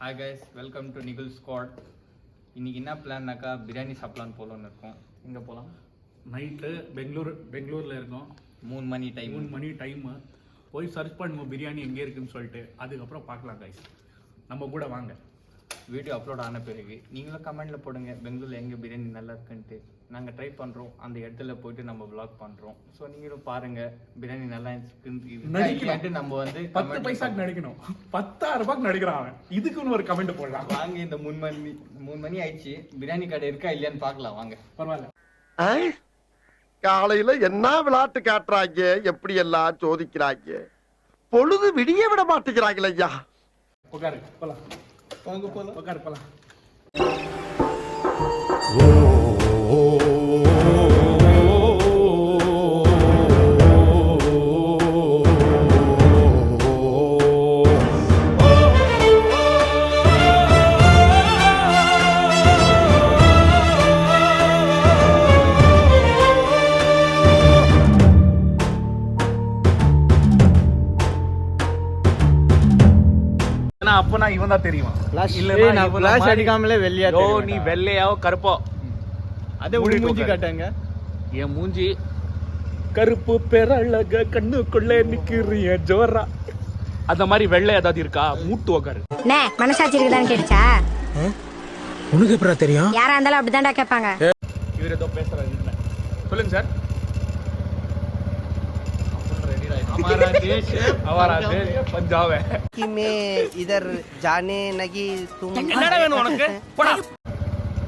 Hi guys, welcome to Nigul squad. இன்றைக்கி என்ன பிளான்னாக்கா பிரியாணி சாப்பிட்லான்னு போகலான்னு இருக்கோம். எங்கே போகலாம்? நைட்டு பெங்களூரில் இருக்கோம். 3 மணி டைமு போய் சர்ச் பண்ணுவோம் பிரியாணி எங்கே இருக்குன்னு சொல்லிட்டு. அதுக்கப்புறம் பார்க்கலாம் கைஸ், நம்ம கூட வாங்க. வீடியோ அப்லோட் ஆன பிறகு நீங்களும் கமெண்டில் போடுங்க பெங்களூரில் எங்கே பிரியாணி நல்லா இருக்குன்ட்டு. நாங்கள் ட்ரை பண்ணுறோம், அந்த இடத்துல போயிட்டு நம்ம vlog பண்ணுறோம். ஸோ நீங்களும் பாருங்கள் பிரியாணி நல்லா இருந்துச்சுன்னு நம்ம வந்து 10 பைசாக்கு நடிக்கணும், 10,000 ரூபாய்க்கு நடிக்கிறான் அவன். இதுக்குன்னு ஒரு கமெண்ட் போடலாம். வாங்க, இந்த 3 மணி ஆயிடுச்சு, பிரியாணி கடை இருக்கா இல்லையான்னு பார்க்கலாம் வாங்க. பரவாயில்ல, காலையில என்ன விளையாட்டு காட்டுறாங்க, எப்படி எல்லாம் சோதிக்கிறாங்க, பொழுது விடிய விட மாட்டேங்கிறாங்களே ஐயா. உட்காரு போலாம், உட்காரு போலாம். அப்பனா இவன் தான் தெரியுமா? ஃபிளாஷ் அடிக்காமலே வெள்ளையா நீ வெள்ளையாவோ கருப்போ அதே மூஞ்சி காட்டாங்க. என் மூஞ்சி கருப்பு பெறழக கண்ணுக்குள்ளே நிக்கிறிய ஜோரா. அந்த மாதிரி வெள்ளை ஏதாவது இருக்கா? மூட்டு உக்காரு. மனசாட்சி இருக்குதான்னு கேட்டுச்சா? உனக்கு எப்படா தெரியும்? யாரா இருந்தாலும் அப்படிதான்டா கேட்பாங்க. இவர் ஏதோ பேசுறாரு. சொல்லுங்க சார். हमारा देश पंजाब है कि मैं इधर जाने लगी तुम என்னடா வேணும் உனக்கு? போடா.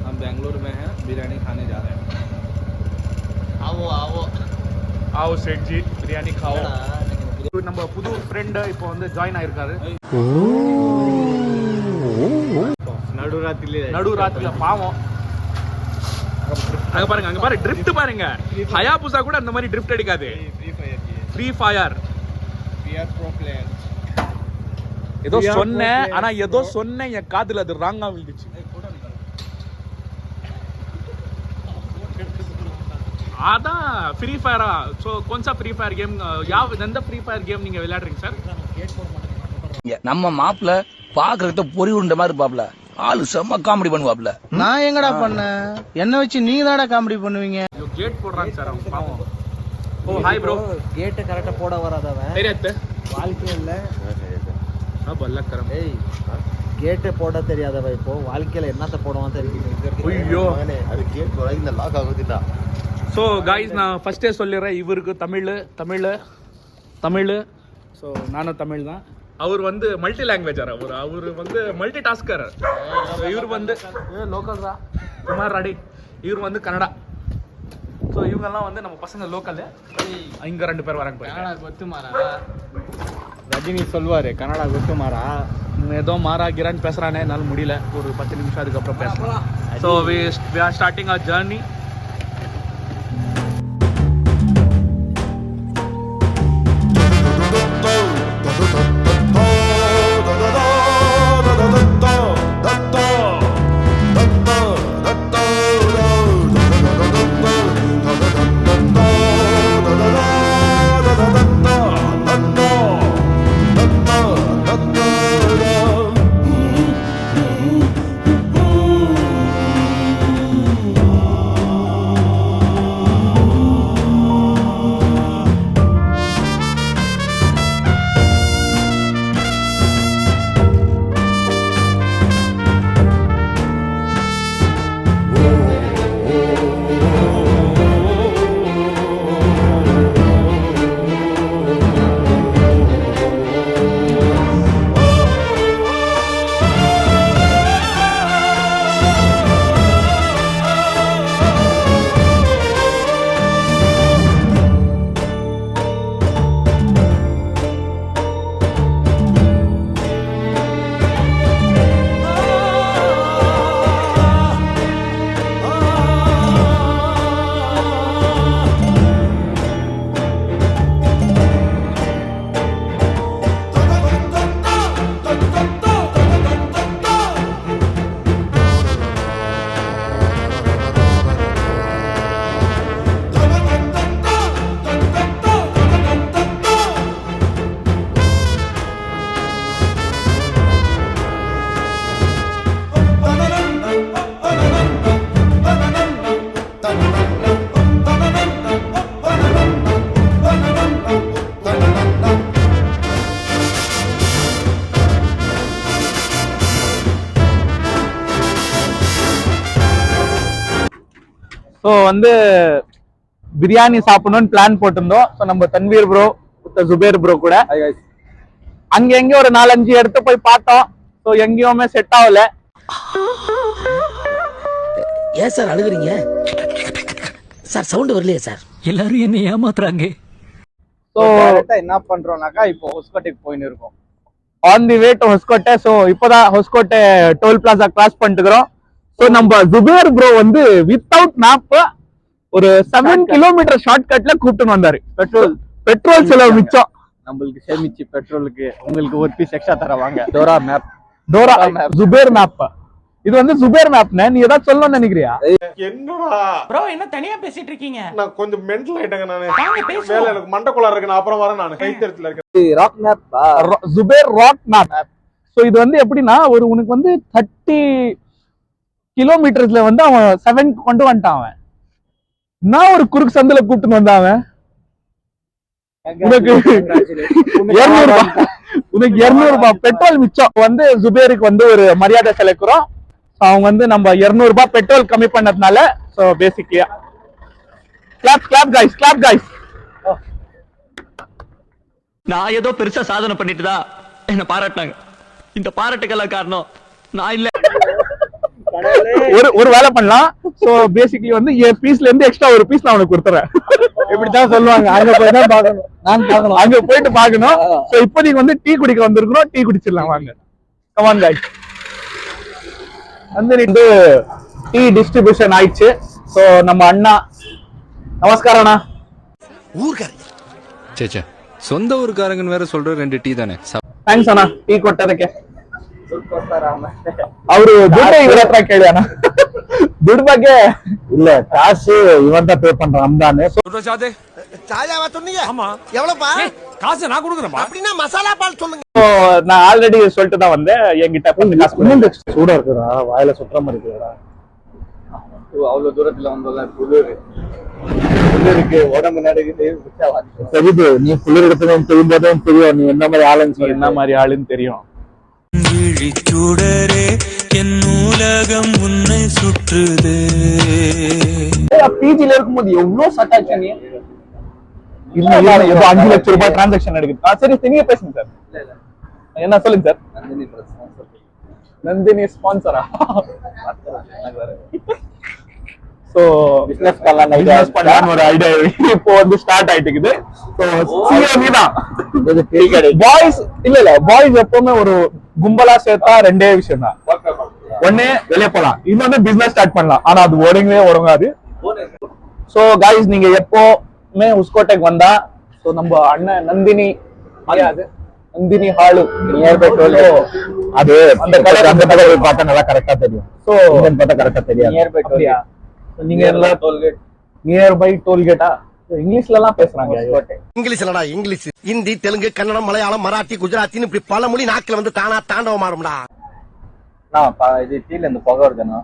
हम बेंगलुरु में हैं, बिरयानी खाने जा रहे हैं. आओ सेठ जी, बिरयानी खाओ. நம்ம புது ஃப்ரெண்ட் இப்போ வந்து ஜாயின் ஆயிருக்காரு. நடுராத்திரில பாவம். அங்க பாருங்க ட்ரிஃப்ட் பாருங்க. ஹயாபுசா கூட அந்த மாதிரி ட்ரிஃப்ட் அடிக்காது. ஃப்ரீ ஃபயர் ஏதோ சொன்னேன், ஆனா ஏதோ சொன்னேன் என் காதுல அது ராங்கா விழுந்துச்சு. அதான் ஃப்ரீ ஃபயரா. ஸோ கொஞ்சம் ஃப்ரீ ஃபயர் கேம் எந்த ஃப்ரீ ஃபயர் கேம் நீங்க விளையாடுறீங்க சார்? நம்ம மாப்பிள்ள பாக்குறத பொறி உருண்ட மாதிரி இருப்பாப்ல, ஆளு செம்ம காமெடி பண்ணுவாப்ல. நான் எங்கடா பண்ணேன்? என்ன வச்சு நீங்க தானடா காமெடி பண்ணுவீங்க? கேட் போடுறாங்க சார் அவன் பாவம். ஓ ஹாய் ப்ரோ. கேட் கரெக்ட்டா போட வராதவன் தெரியாதே வாழ்க்கையில. பல்லக்கரம். ஏய், கேட் போட தெரியாதவ இப்போ வாழ்க்கையில என்னத்த போடுவான் தெரியும். ஐயோ, அது கேட் போட இந்த லாக் ஆகுதுடா. ஸோ காய்ஸ், நான் ஃபர்ஸ்டே சொல்லிடுறேன், இவருக்கு தமிழ். ஸோ நானும் தமிழ் தான். அவர் வந்து மல்டி லாங்குவேஜர். அவர் வந்து மல்டி டாஸ்கர். இவர் வந்து லோக்கல் தான் குமார் ராடி. இவர் வந்து கன்னடா. ஸோ இவங்கெல்லாம் வந்து நம்ம பசங்க லோக்கல். இங்கே 2 பேர் வராங்க. கன்னடா கொத்துமாரா ரஜினி சொல்வாரு, கன்னடா கொத்துமாரா. ஏதோ மாறாகிறான்னு பேசுகிறானே, என்னால் முடியல. ஒரு 10 நிமிஷம் அதுக்கப்புறம் பேசலாம். So we are starting our journey. So வந்து பிரியாணி சாப்பிடணும்னு பிளான் போட்டிருந்தோம். ஸோ நம்ம தன்வீர் ப்ரோ, ஜுபேர் ப்ரோ கூட அங்க எங்க ஒரு 4-5 இடத்த போய் பார்த்தோம். ஸோ எங்கேயுமே செட் ஆகல. ஏன் சார் அழுகுறீங்க சார்? சவுண்ட் வரலையே சார்? எல்லாரும் என்ன ஏமாத்துறாங்க. ஸோ என்ன பண்றோம்னாக்கா இப்போ ஹொஸ்கோட்டைக்கு போயின்னு இருக்கோம். On the way to Hoskote. So இப்போதான் ஹொஸ்கோட்டை டோல் பிளாசா கிராஸ் பண்ணிட்டு இருக்கிறோம். ஸோ நம்ம ஜுபேர் ப்ரோ வந்து வித்தவுட் மேப் ஒரு 7 கிலோமீட்டர் ஷார்ட் கட்ல கூப்பிட்டு வந்தாரு. பெட்ரோல் செலவு மிச்சம். நம்மளுக்கு சேமிச்சு பெட்ரோலுக்கு உங்களுக்கு ஒரு பீஸ் எக்ஸ்ட்ரா தரவாங்க. Dora Zubair map. இது வந்து ஜுபேர் மேப்னே. நீ ஏதாவது சொல்லணும்னு நினைக்கிறியா? என்னடா ப்ரோ என்ன தனியா பேசிட்டு இருக்கீங்க? நான் கொஞ்சம் மென்டல் ஆயிட்டேங்க நானு. வேலை எனக்கு மண்டக்குள்ள இருக்கு. நான் அப்புறம் வரேன். நான் கைத்தறிச்சல இருக்கேன். Rock map, Zubair rock map. So இது வந்து எப்படின்னா ஒரு உனக்கு வந்து 30 கிலோமீட்டர்ஸ்ல வந்து அவன் 7 கொண்டு வந்துட்டான். அவன் நான் ஒரு குறுக்கு சந்தில கூப்பிட்டு வந்தான். அவன் உனக்கு 200 ரூபாய் பெட்ரோல் மிச்சம். வந்து ஜுபேருக்கு வந்து ஒரு மரியாதை செலுத்துறோம். அவங்க வந்து நம்ம 200 ரூபாய் பெட்ரோல் கம்மி பண்ணதுனால. ஸோ பேசிக்கலியா கிளாப் கைஸ். நான் ஏதோ பெருசா சாதனை பண்ணிட்டுதான் என்ன பாராட்டினாங்க. இந்த பாராட்டுக்கெல்லாம் காரணம் நான் இல்ல. ஒரு வேலை பண்ணலாம். சோ பேசிக்கலி வந்து என் பீஸ்ல இருந்து எக்ஸ்ட்ரா ஒரு பீஸ் நான் உனக்கு கொடுத்துறேன். இப்படித்தான் சொல்லுவாங்க. அங்க போய் தான் பார்க்கணும். நான் பார்க்கணும். அங்க போயிட்டு பார்க்கணும். சோ இப்போதைக்கு வந்து டீ குடிக்க வந்திருக்கிறோம். டீ குடிச்சிடலாம் வாங்க. Come on guys. வந்து டீ டிஸ்ட்ரிபியூஷன் ஆயிடுச்சு. சோ நம்ம அண்ணா நமஸ்காரம் அண்ணா. ஊர்காரங்க சேச்சே சொந்த ஊர்காரங்கன்னு வேற சொல்ற 2 டீ தானே. ಥ್ಯಾಂಕ್ಸ್ ಅಣ್ಣ ಟೀ ಕೊಟ್ಟದಕ್ಕೆ. ಅವರು ದುಡ್ಡು ಇವ್ರ ಹತ್ರ ಕೇಳಿ ಅಣ್ಣ. ದುಡ್ಡು ಬಗ್ಗೆ இல்ல காசு இவன் தான் பே பண்றான். அம்தானே சாயாவா சொன்னீங்க? ஆமா. எவ்வளவுப்பா? காசு நான் கொடுக்குறேன். அப்படின்னா மசாலா பால் சொல்லுங்க. நான் ஆல்ரெடி சொல்லிட்டு தான் வந்தேன். என்கிட்ட காசு சூடா இருக்குடா, வாயில சுற்ற மாதிரி இருக்குடா. அவ்வளவு தூரத்துல வந்தோம்ல குளிருக்கு உடம்பு நடுக்குது. தெரியுது நீ குளிர் எடுத்ததும் தெரியும்போதும் தெரியும் நீ என்ன மாதிரி ஆளுன்னு சொல்லி. என்ன மாதிரி ஆளுன்னு தெரியும். விழிச்சுடரே என் நூலகம் உன்னை சுற்றுது. பிஜில இருக்கும்போது எவ்வளவு சட் ஆச்சு நீ. இன்னும் 5 லட்சம் ரூபாய் டிரான்சாக்ஷன் எடுக்குது. சரி நீங்க பேசுங்க சார். என்ன சொல்லுங்க சார். நந்தினி ஸ்பான்சரா? சோ பிசினஸ் பண்ணலாம் ஒரு ஐடியா இப்போ வந்து ஸ்டார்ட் ஆயிட்டு இருக்குது. பாய்ஸ் இல்ல பாய்ஸ் எப்பவுமே ஒரு கும்பலா சேர்த்தா 2 விஷயம் தான். ஒண்ணு வெளியே போலாம், இன்னொன்னு பிசினஸ் ஸ்டார்ட் பண்ணலாம். ஆனா அது ஒழுங்காது. சோ गाइस நீங்க எப்பவுமே உஸ்கோட்டைக்கு வந்தா சோ நம்ம அண்ணன் Nandini hall nearby toll அது அந்த கடை பார்த்தா நல்லா கரெக்டா தெரியும். சோ பார்த்தா கரெக்டா தெரியும். Nearby toll. நீங்க எல்லாம் டோல்கேட் நியர் பை டோல்கேட்டா இங்கிலீஷ்ல எல்லாம் பேசுறாங்க. இங்கிலீஷ் இல்லடா, இங்கிலீஷ், ஹிந்தி, தெலுங்கு, கன்னடம், மலையாளம், மராத்தி, குஜராத்தின்னு இப்படி பல மொழி நாக்குல வந்து தானா தாண்டவம் ஆடும்டா. இது கீழ இருந்து புகை வருதுண்ணா.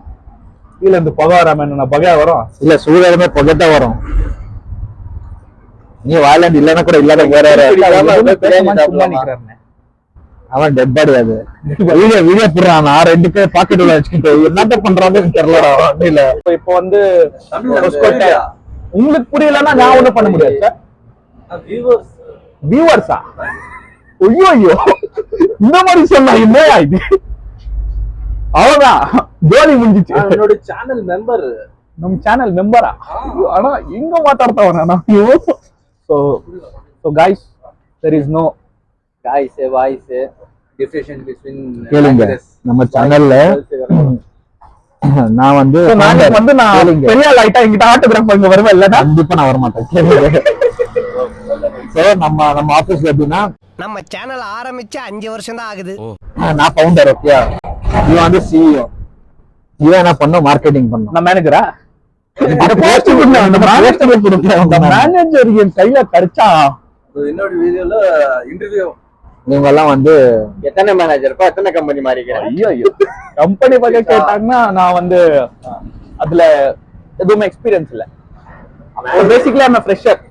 கீழ இருந்து புகை வராம என்ன புகை வரும்? இல்ல சூடாலுமே புகைத்தான் வரும். நீ வாயில இல்லன்னா கூட இல்லாத வேற அவன் டெட் பாடி. அது வீடியோ போடுறான். நான் 2 பேர் பாக்கெட் உள்ள வச்சுக்கிட்டு என்னத்த பண்றான்னு தெரியலடா. இல்ல இப்போ வந்து உங்களுக்கு புரியலன்னா நான் ஒண்ணும் பண்ண முடியாது சார். வியூவர்ஸா? ஐயோ இந்த மாதிரி சொன்னா இல்லையா இது? அவ்வளவுதான் ஜோலி முடிஞ்சிச்சு. என்னோட சேனல் மெம்பர். நம்ம சேனல் மெம்பரா? ஆனா எங்க மாத்தாடுத்தவன so guys there is no voice differentiation between கேளுங்க. நம்ம சேனல்ல நான் வந்து நான் பெரிய லைட்டா எங்கிட்ட ஆட்டோகிராஃப் அங்க வருவேன். இல்ல கண்டிப்பா நான் வர மாட்டேன். சோ நம்ம ஆபீஸ்ல எப்படின்னா நம்ம சேனல் ஆரம்பிச்சு 5 வருஷம் தான் ஆகுது. நான் ஃபவுண்டர். ஓகே, இவன் வந்து சிஇஓ. இவன் என்ன பண்ண மார்க்கெட்டிங் பண்ண. நான் மேனேஜரா? மேனேஜர் என் கையில கடிச்சா இன்னொரு வீடியோல இன்டர்வியூ இவங்க எல்லாம் வந்து எத்தனை மேனேஜர் எத்தனை கம்பெனி மாறிக்கிறேன். ஐயோ கம்பெனி பத்தி கேட்டாங்கன்னா நான் வந்து அதுல எதுவுமே எக்ஸ்பீரியன்ஸ் இல்ல. Basically I am fresher.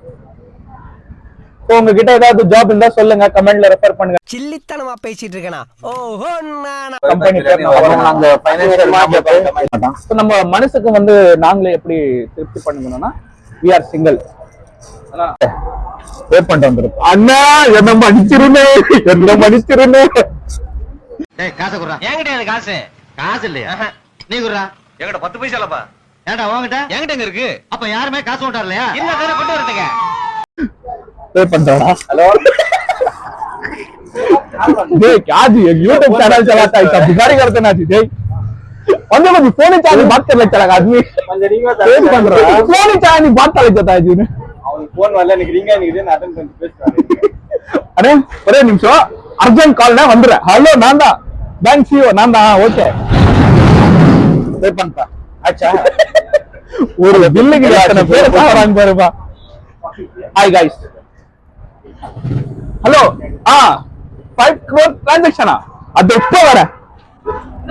இப்போ உங்ககிட்ட ஏதாவது ஜாப் இருந்தா சொல்லுங்க, கமெண்ட்ல ரெஃபர் பண்ணுங்க. சில்லித்தனமா பேசிட்டு இருக்கேனா? ஓஹோ கம்பெனி நம்ம மனசுக்கு வந்து நாங்களே எப்படி திருப்தி பண்ணுங்கன்னா we are single. வெயிட் பண்ணிட்டு வந்திருக்கோம். அண்ணா என்ன மன்னிச்சிருந்தே, என்ன மன்னிச்சிருந்தே. ஏய் காசு குடுறா. என்கிட்ட எனக்கு காசு இல்லையா? நீ குடுறா. என்கிட்ட 10 பைசா இல்லப்பா. ஏன்டா உன்கிட்ட? என்கிட்ட எங்க இருக்கு? அப்ப யாருமே காசு கொண்டு வரலையா? இல்ல வேற கொண்டு வரதுங்க. पे पंद्रह हेलो देख क्या जी यूट्यूब चैनल चलाता है, सब भिखारी करते ना जी देख अंदर में फोन चार्ज बात कर लेता है आदमी फोन चार्ज बात कर लेता है जी ने फोन वाला निकलेंगे नहीं ना अरे अरे निमिषம் अर्जेंट कॉल ना வந்துற हेलो நான் தான் बैंक सीईओ நான் தான் ஓகே पे पंता अच्छा ஒரு பில்லுக்கு எத்தனை பேர் பாக்குறாங்க பாருப்பா ஹாய் गाइस ஹலோ 5 crore டிரான்சாக்ஷனா அது எப்போ வர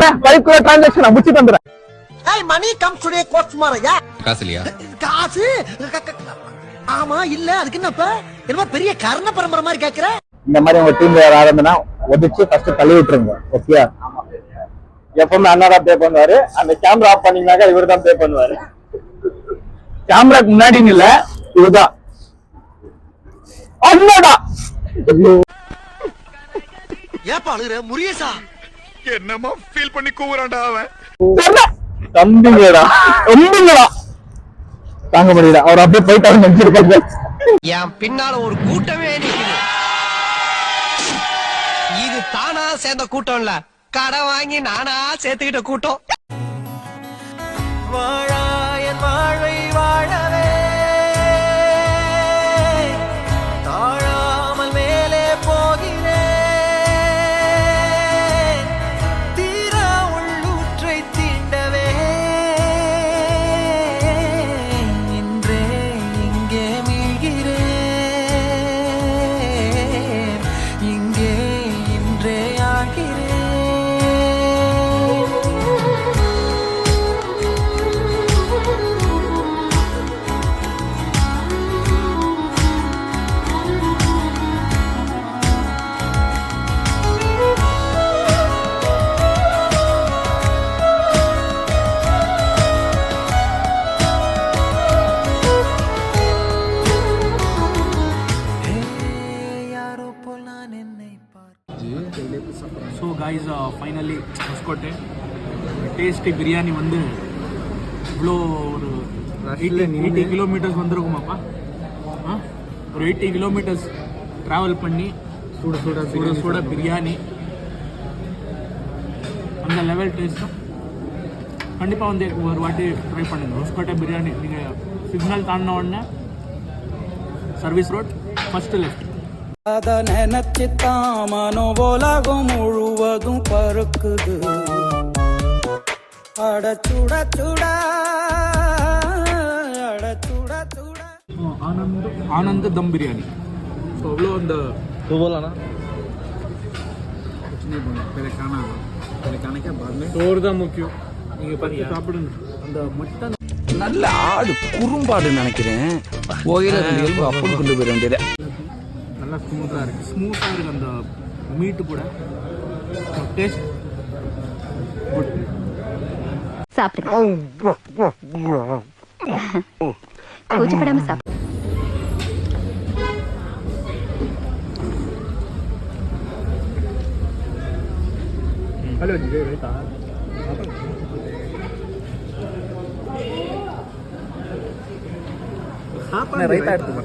5 crore டிரான்சாக்ஷனா முடிச்சு தந்துறேன். ஏய் மணி கம் டுடே கோட்ஸ் மாரையா? காசு இல்லையா? காசு ஆமா இல்ல அதுக்கு என்னப்பா என்ன பெரிய கர்ண பரம்பரை மாதிரி கேக்குற? இந்த மாதிரி உங்க டீம்ல யாரா இருந்தா ஒதிச்சு ஃபர்ஸ்ட் தள்ளி விட்டுருங்க. ஓகே எப்பவுமே அண்ணா தான் பே பண்ணுவாரு. அந்த கேமரா ஆஃப் பண்ணீங்கனாக்க இவர் தான் பே பண்ணுவாரு. கேமராக்கு முன்னாடி இல்ல இதுதான் அண்ணடா. ஏப்பா அழுகுற முரியசா? என்னமா ஃபீல் பண்ணி கூவுறான்டா அவன். தம்பிங்கடா தம்பிங்கடா தாங்க முடியல. அவர் அப்படியே போயிட்டாரு நினைச்சிருப்பாங்க. என் பின்னால ஒரு கூட்டமே நிக்குது. இது தானா சேர்ந்த கூட்டம் இல்ல, கடை வாங்கி நானா சேர்த்துக்கிட்ட கூட்டம். வாழாயன் வாழ்வை வாழவே தாழாமல் மேலே போகிறேன், தீரா உள்ளூற்றை தீண்டவே இன்றே இங்கே மீழ்கிறேன், இங்கே இன்றே ஆகிறேன். So guys finally Hoskote tasty biryani வந்து இவ்வளோ ஒரு 80 கிலோமீட்டர்ஸ் வந்திருக்குமாப்பா. ஒரு 80 கிலோமீட்டர்ஸ் ட்ராவல் பண்ணி சுட சுட சுட சுட பிரியாணி அந்த லெவல் டேஸ்ட்டும் கண்டிப்பாக வந்து ஒரு வாட்டி ட்ரை பண்ணுங்கள். ஹொஸ்கோட்டை பிரியாணி நீங்கள் சிக்னல் தாண்டின உடனே சர்வீஸ் ரோட் ஃபஸ்ட்டு லெஃப்ட். அத நினைச்சுத்தான் மனோபோலகம் முழுவதும் பருக்குது. அட சுட சுட அட சுட சுட ஆனந்த் தம் பிரியாணி. ஸோ அவ்வளோ அந்த சோறு தான் முக்கியம். நீங்கள் பார்த்து சாப்பிடுங்க. அந்த மட்டன் நல்ல ஆடு குறும்பாடு நினைக்கிறேன். கோயில அப்படி கொண்டு போயிட வேண்டியது. நல்லா ஸ்மூத்தாக இருக்குது அந்த மீட்டு கூட. Taste good. சாப்பிடுங்க, கூச்சப்படாம சாப்பிடு. ஹலோ ஜி ரைட்டா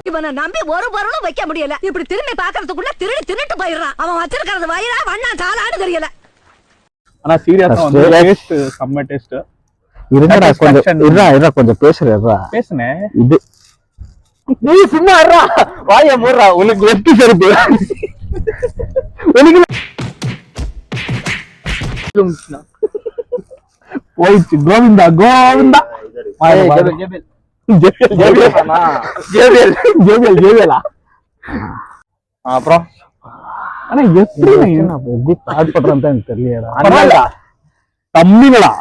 இவனை நம்பி ஒரு பொருளும் வைக்க முடியல. இப்படி திரும்பி பாக்குறதுக்குள்ள திருடி தின்னுட்டு போயிடுறான். அவன் வச்சிருக்கிறது வயிறா வண்ணா காலான்னு தெரியல. ஆனா சீரியஸா வந்து டேஸ்ட் செம்ம டேஸ்ட். இருடா கொஞ்சம் இருடா கொஞ்சம் பேசுறேடா. பேசுனே இது நீ சும்மா இருடா. வாயை மூடுறா. உனக்கு வெட்டி செருப்பு உனக்கு போயிடுச்சு. கோவிந்தா கோவிந்தா அப்புறம் ஆனா எப்படி ஸ்டார்ட் பண்றேன்னு எனக்கு தெரியலடா. தம்பிங்களா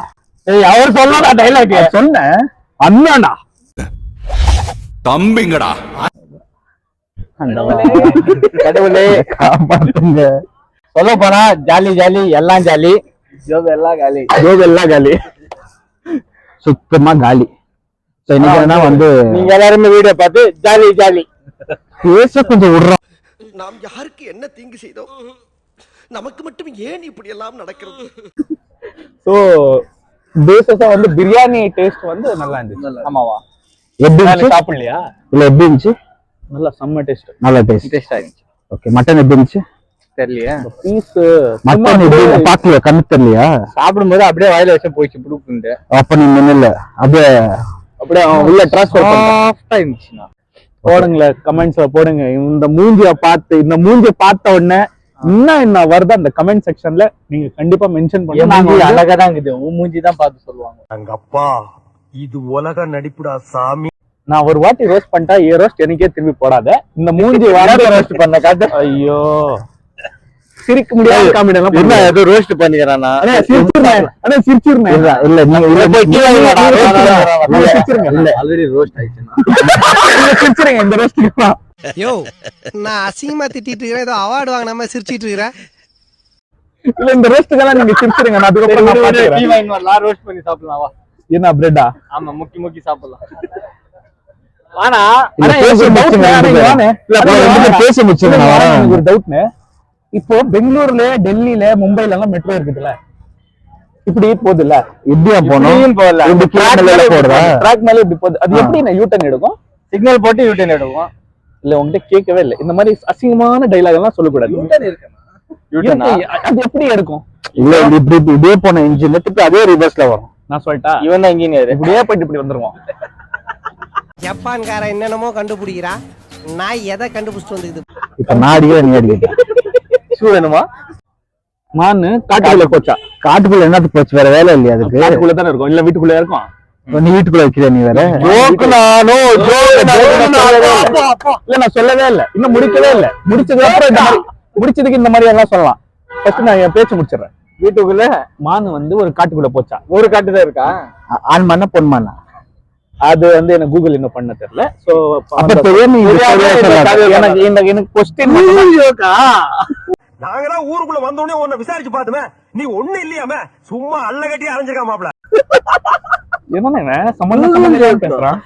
அவர் சொன்னா டைலாக் சொன்னேன். அண்ணாடா தம்பிங்கடா. கடவுளே காப்பாத்துங்க. சொல்ல போனா ஜாலி ஜாலி எல்லாம் ஜாலி, ஜோப் எல்லாம் காலி, சுத்தமா காலி. இன்னைக்கு வந்து நீங்க எல்லாருமே வீடியோ பார்த்து ஜாலி ஜாலி பேச கொஞ்சம் விடுறோம். நாம் யாருக்கு என்ன தீங்கு செய்தோம்? நமக்கு மட்டும் ஏன் இப்படி எல்லாம் நடக்கிறது? சோ பேசஸா வந்து பிரியாணி டேஸ்ட் வந்து நல்லா இருந்துச்சு. ஆமாவா? எப்படி சாப்பிடலையா? இல்ல எப்படி இருந்துச்சு? நல்லா செம்ம டேஸ்ட். நல்ல டேஸ்டா இருந்துச்சு. ஓகே. மட்டன் எப்படி இருந்துச்சு? தெரியலையா? பீஸ் மட்டன் எப்படி பாக்கல, கண்ணு தெரியலையா? சாப்பிடும்போது அப்படியே வாயில வச்சு போயிடுச்சு புடுக்குண்டு. அப்ப நீ மின்னல அப்படியே உள்ள டிரான்ஸ்ஃபர் சாஃப்ட்டா இருந்துச்சுனா போடுங்களே, கமெண்ட்ஸ்ல போடுங்க. இந்த மூஞ்சிய பார்த்த உடனே என்ன வருது அந்த கமெண்ட் செக்ஷன்ல நீங்க கண்டிப்பா மென்ஷன் பண்ணுங்க. நாங்க அழகா தான் இருக்குது, உன் மூஞ்சி தான் பார்த்து சொல்லுவாங்க. அங்க அப்பா இது உலக நடிப்புடா சாமி. நான் ஒரு வாட்டி ரோஸ்ட் பண்ணிட்டா ஏ ரோஸ்ட் எனக்கே திரும்பி போடாத. இந்த மூஞ்சி வர ரோஸ்ட் பண்ண காட்டு. ஐயோ சிரிக்க முடியாது. காமெடி எல்லாம் என்ன ஏதோ ரோஸ்ட் பண்ணிக்கறானா? அண்ணா சிரிச்சிருங்க, அண்ணா சிரிச்சிருங்க. இல்ல நீங்க உள்ள போய் கீழ சிரிச்சிருங்க. இல்ல ஆல்ரெடி ரோஸ்ட் ஆயிடுச்சுனா சிரிச்சிருங்க இந்த ரோஸ்ட்க்கு. யோ நான் அசிங்கமா திட்டிட்டு இருக்கேன், ஏதோ அவார்ட் வாங்கினாம சிரிச்சிட்டு இருக்கேன். இல்ல இந்த ரோஸ்ட்க்கெல்லாம் நீங்க சிரிச்சிருங்க. நான் அதுக்கு அப்புறம் நான் பாத்துறேன். டீ வைன் வரலாம், ரோஸ்ட் பண்ணி சாப்பிடலாம். வா. என்ன பிரெட்டா? ஆமா, முக்கி சாப்பிடலாம். ஆனா பேச முடிச்சு ஒரு டவுட்னு. இப்போ பெங்களூர்ல, டெல்லியில, மும்பைல எல்லாம் மெட்ரோ இருக்குதுல்ல, இப்படி போகுது இல்ல? எப்படியா போனோம்? ட்ராக் மேல இப்படி போகுது. அது எப்படி நான் யூட்டர்ன் எடுக்கும்? சிக்னல் போட்டு யூட்டர்ன் எடுக்கும். இல்ல உங்ககிட்ட கேட்கவே இல்லை. இந்த மாதிரி அசிங்கமான டைலாக் எல்லாம் சொல்லக்கூடாது. அது எப்படி எடுக்கும்? இல்ல இப்படியே போன இன்ஜின் அதே ரிவர்ஸ்ல வரும். நான் சொல்லிட்டா இவன் தான் இன்ஜினியர். இப்படியே போயிட்டு இப்படி வந்துருவான். ஜப்பான்காரன் என்னென்னமோ கண்டுபிடிக்கிறா, நான் எதை கண்டுபிடிச்சிட்டு வந்துக்குது. இப்ப நாடியே நீ அடிக்கிட்ட ஷூ வேணுமா? மான்னு காட்டுக்குள்ள போச்சா? காட்டுக்குள்ள என்னத்துக்கு போச்சு? வேற வேலை இல்லையா அதுக்கு? காட்டுக்குள்ள தானே இருக்கும். இல்ல வீட்டுக்குள்ள இருக்கும். நீ வீட்டுக்குள்ள வைக்கிற நீ வேற இல்ல. நான் சொல்லவே இல்லை, இன்னும் முடிக்கவே இல்லை. முடிச்சதுக்கு அப்புறம் முடிச்சதுக்கு இந்த மாதிரி எல்லாம் சொல்லலாம். ஃபர்ஸ்ட் நான் என் பேச்சு முடிச்சிடறேன். வீட்டுக்குள்ள மான் வந்து ஒரு காட்டுக்குள்ள போச்சா? ஒரு காட்டு தான் இருக்கா? ஆண் மானா பொன் மானா? அது வந்து எனக்கு கூகுள் இன்னும் பண்ண தெரியல. சோ எனக்கு கொஸ்டின் நாங்க தான் ஊருக்குள்ள வந்தோடனே உன்னை விசாரிச்சு பாத்துமே, நீ ஒண்ணு இல்லையாம சும்மா அல்ல கட்டி அரைஞ்சிருக்கா மாப்ள. என்ன சம்பந்தம் பேசுறான்?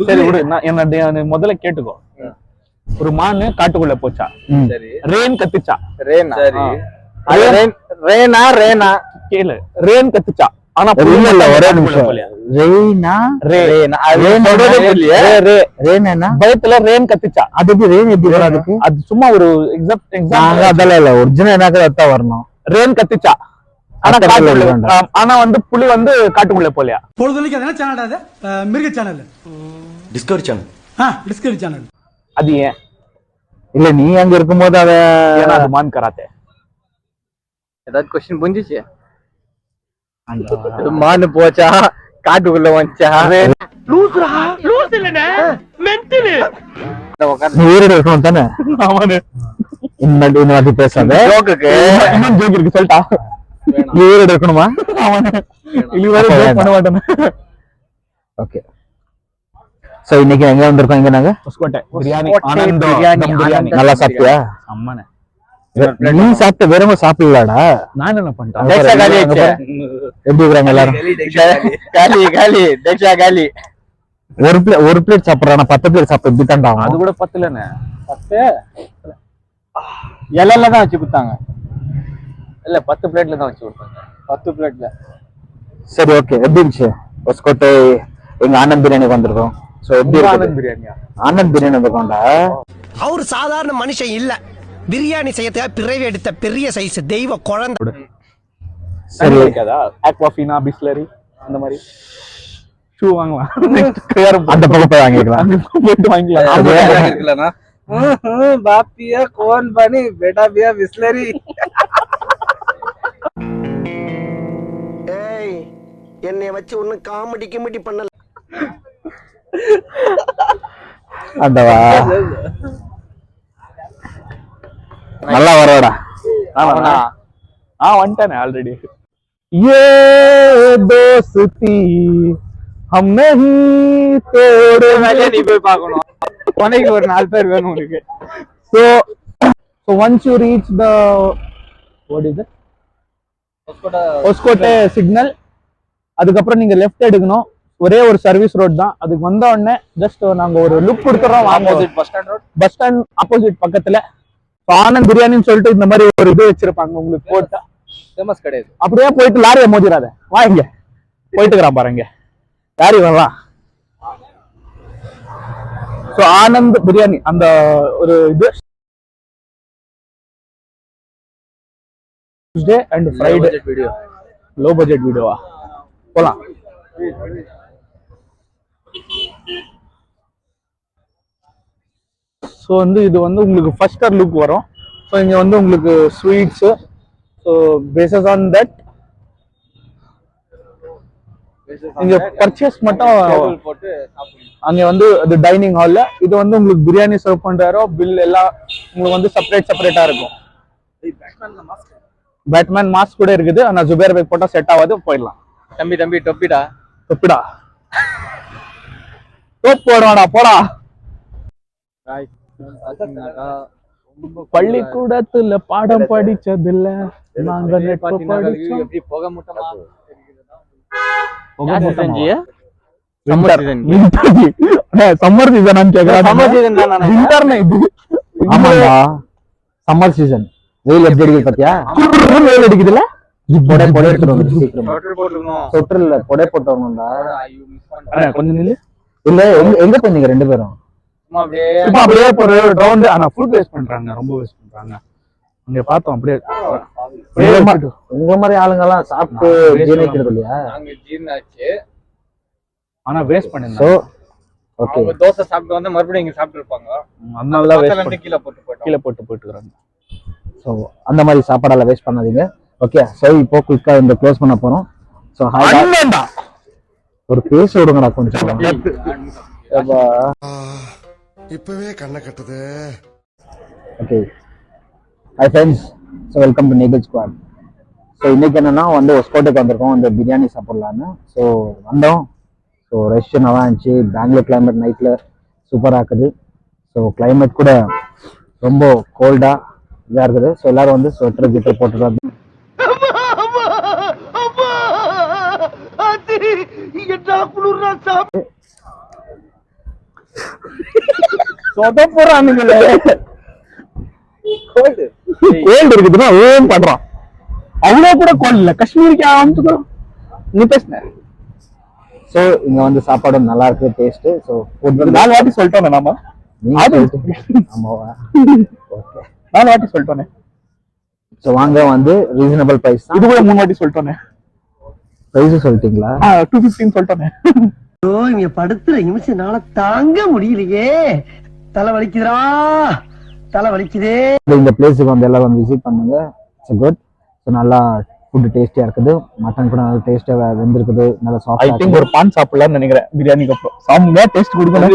சரி விடு, என்ன முதல்ல கேட்டுக்கோ. ஒரு மான் காட்டுக்குள்ள போச்சா? ரேன் கத்துச்சா? ரேனா கேளு. ரேன் கத்துச்சா? ஆனா ஒரே நிமிஷம். பயத்துல ரேன் கத்துச்சா? அது ரேன் எப்படி வராதுக்கு? அது சும்மா ஒரு எக்ஸாம்பிள். அதெல்லாம் இல்ல, ஒரிஜினல் வரணும். ரேன் கத்துச்சா? ஆனா வந்து புலி வந்து காட்டுக்குள்ள போலையா? பொழுதுக்கு அதெல்லாம் சேனல், அது மிருக channel, Discovery channel. Discovery channel. அது ஏன் இல்ல? நீ அங்க இருக்கும்போது அது மான் கராத்தே ஏதாவது கொஸ்டின் புரிஞ்சிச்சு? மானு போச்சா? காட்டுக்குள்ள வந்துச்சா? உயிரோட இருக்கணும் தானே? இன்னொரு பேசாத. சொல்லிட்டா உயிரோட இருக்கணுமா? பண்ண மாட்டேன். ஓகே. சோ இன்னைக்கு எங்க வந்திருக்கோம்? இங்க நாங்க பிரியாணி. நல்லா சாப்பிட்டியா? அம்மானே நீ சாப்பிட்ட வேறமா சாப்பிடலாடா. நான் என்ன பண்ணிட்டேன்? எப்படி இருக்காங்க எல்லாரும்? ஒரு பிளேட் சாப்பிடறானா? 10 பிளேட் சாப்பிட எப்படி தாண்டா? அது கூட 10 இல்லன்னு 10 இலையில தான் வச்சு கொடுத்தாங்க. இல்ல 10 பிளேட்ல தான் வச்சு கொடுத்தாங்க. 10 பிளேட்ல. சரி ஓகே. எப்படி இருந்துச்சு? ஒஸ்கோட்டை எங்க ஆனந்த் பிரியாணிக்கு வந்திருக்கோம். சோ எப்படி இருக்கு? ஆனந்த் பிரியாணியா? ஆனந்த் பிரியாணி வந்திருக்கோம்டா. அவர் சாதாரண மனுஷன் இல்ல, பிரியாணி செய்யறதுக்காக பிறவி எடுத்த பெரிய சைஸ் தெய்வ குழந்தை. சரி இருக்காதா? ஆக்வாஃபினா, பிஸ்லரி அந்த மாதிரி ஷூ வாங்கலாம். அந்த பக்கம் போய் வாங்கிக்கலாம். போயிட்டு வாங்கிக்கலாம். பாப்பியா கோன் பனி பேட்டா பியா பிஸ்லரி. ஏய் என்னைய வச்சு ஒன்னும் காமெடி கிமெடி பண்ணல. அந்தவா நல்லா வரடா. வந்துட்டானே ஆல்ரெடி. ये दोस्ती हम नहीं तोड़ेंगे. நீ போய் பார்க்கணும். உனக்கு ஒரு 4 பேர் வேணும் உனக்கு. So once you reach the what is it? Hoskote signal. அதுக்கப்புறம் நீங்க லெஃப்ட் எடுக்கணும். ஒரே ஒரு சர்வீஸ் ரோட் தான். அதுக்கு வந்த உடனே ஜஸ்ட் நாங்க ஒரு லுக் கொடுத்துறோம். ஆப்போசிட் பஸ் ஸ்டாண்ட் ஆப்போசிட் பக்கத்துல ஆனந்த் பிரியாணின்னு சொல்லிட்டு இந்த மாதிரி ஒரு இது வச்சிருப்பாங்க உங்களுக்கு போட்டா. ஃபேமஸ் கிடையாது. அப்படியே போயிட்டு லாரியை மோதிராத. வா இங்க போயிட்டு இருக்கிறான் பாருங்க. லாரி வரலாம். ஸோ ஆனந்த் பிரியாணி அந்த ஒரு இது Tuesday and Friday video. Low budget வீடியோவா? போலாம். ஸோ வந்து இது வந்து உங்களுக்கு ஃபர்ஸ்ட் லுக் வரும். ஸோ இங்க வந்து உங்களுக்கு sweets. So basis on that இங்க பர்ச்சேஸ் மட்டும் அங்க வந்து அது டைனிங் ஹால்ல. இது வந்து உங்களுக்கு பிரியாணி சர்வ் பண்றாரோ பில் எல்லாம் உங்களுக்கு வந்து செப்பரேட்டா இருக்கும். பேட்மேன் மாஸ்க் கூட இருக்குது. ஆனா ஜுபேர் பேக் போட்டா செட் ஆகாது. போயிடலாம். தம்பி தொப்பிடா டோப் போடுவாடா போடா. பள்ளிக்கூடத்துல பாடம் படிச்சதில்ல நாங்க சம்மர் சீசன் வெயில் எப்படி அடிக்குது பாத்தியா? வெயில் அடிக்குதுல்ல. சொட்டர்ல கொடை போட்டு வரணும்டா. கொஞ்சம் இல்ல எங்க போனீங்க 2 பேரும்? அப்படியே ரவுண்ட். ஆனா ஃபுட் வேஸ்ட் பண்றாங்க, ரொம்ப வேஸ்ட் பண்றாங்க. இங்க பார்த்தோம் அப்படியே உங்க மாதிரி ஆளுங்க எல்லாம் சாப்பிட்டு ஜீரணிக்கிறது இல்லையா? ஆனா வேஸ்ட் பண்ணுங்க. சோ ஓகே தோசை சாப்பிட்டு வந்து மறுபடியும் இங்க சாப்பிட்டு இருப்பாங்க. அதனால தான் வேஸ்ட் கீழே போட்டு போயிட்டுறாங்க. சோ அந்த மாதிரி சாப்பாடெல்லாம் வேஸ்ட் பண்ணாதீங்க. ஓகே சோ இப்போ குயிக்கா இந்த க்ளோஸ் பண்ண போறோம். சோ ஒரு பேச விடுங்கடா கொஞ்சம். இப்பவே கண்ணை கட்டுது. Okay hi friends. So welcome to நேபிள் ஸ்குவாட். ஸோ இன்னைக்கு என்னன்னா வந்து ஹொஸ்கோட்டுக்கு வந்திருக்கோம் இந்த பிரியாணி சாப்பிடலான்னு. ஸோ வந்தோம். ஸோ ரஷ் நல்லா இருந்துச்சு. பெங்களூர் கிளைமேட் நைட்டில் சூப்பராக இருக்குது. ஸோ கிளைமேட் கூட ரொம்ப கோல்டாக இதாக இருக்குது. ஸோ எல்லாரும் வந்து ஸ்வெட்டர் கிட்டர் போட்டுருக்காங்க. கோல்டு இருக்குதுன்னா ஓம் பண்றான். அவ்வளவு கூட கோல்டு இல்ல. காஷ்மீருக்கு ஆரம்பிச்சுக்கிறோம். நீ பேசுன. சோ இங்க வந்து சாப்பாடு நல்லா இருக்கு டேஸ்ட். சோ ஃபுட் 4 வாட்டி சொல்லிட்டோம் நாம. ஆமாவா? ஓகே 4 வாட்டி சொல்லிட்டோனே. சோ வாங்க வந்து ரீசனபிள் பிரைஸ் தான். இது கூட 3 வாட்டி சொல்லிட்டோனே. பிரைஸ் சொல்லிட்டீங்களா? 215 சொல்லிட்டோனே. ஓ இங்க படுத்துற நிமிஷம்னால தாங்க முடியலையே. தலை வலிக்குதுடா, தலை வலிக்குதே. இந்த பிளேஸுக்கு வந்து எல்லாரும் வந்து விசிட் பண்ணுங்க. It's good. ஸோ நல்லா ஃபுட் டேஸ்டியா இருக்குது. மட்டன் கூட நல்லா டேஸ்டா வெந்திருக்குது. நல்லா சாஃப்ட். ஐ திங்க் ஒரு பான் சாப்பிடலாம்னு நினைக்கிறேன். பிரியாணிக்கு அப்புறம் சாம்பார் டேஸ்ட் கொடுக்கணும்.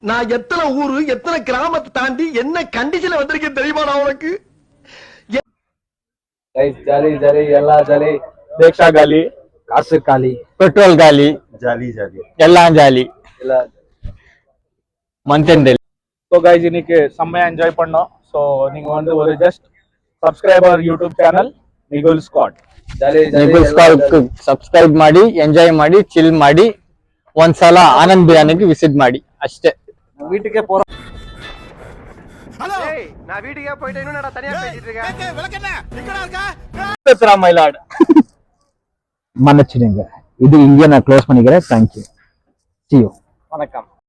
நான் எத்தனை ஊரு எத்தனை கிராமத்தை தாண்டி என்ன கண்டிஷன்ல வந்திருக்கேன் தெரியுமா நான் உனக்கு? ஜாலி ஜாலி எல்லா ஜாலி. தேக்ஷா காலி, காசு காலி, பெட்ரோல் காலி, ஜாலி ஜாலி எல்லாம் ஜாலி. மந்த் ஸோ கைஸ் இன்னைக்கு செம்மையா என்ஜாய் பண்ணோம். ஸோ நீங்க வந்து ஒரு just subscriber YouTube channel Nigul squad. Nigul squad subscribe ಮಾಡಿ ಎಂಜಾಯ್ ಮಾಡಿ ಚಿಲ್ ಮಾಡಿ ಒಂದ್ಸಲ ಆನಂದ್ ಬಿರಿಯಾನಿಗೆ ವಿಸಿಟ್ ಮಾಡಿ ಅಷ್ಟೇ. வீட்டுக்கே போறோம். ஹலோ நான் வீட்டுக்கே போயிட்டு என்னடா தனியா பேசிட்டு இருக்கேன். விளக்கண்ணா எங்கடா இருக்க? பேசுறா மயிலாடு. மன்னிச்சிடுங்க. இது இங்கே நான் க்ளோஸ் பண்ணிக்கிறேன். தேங்க்யூ. See you. வணக்கம்.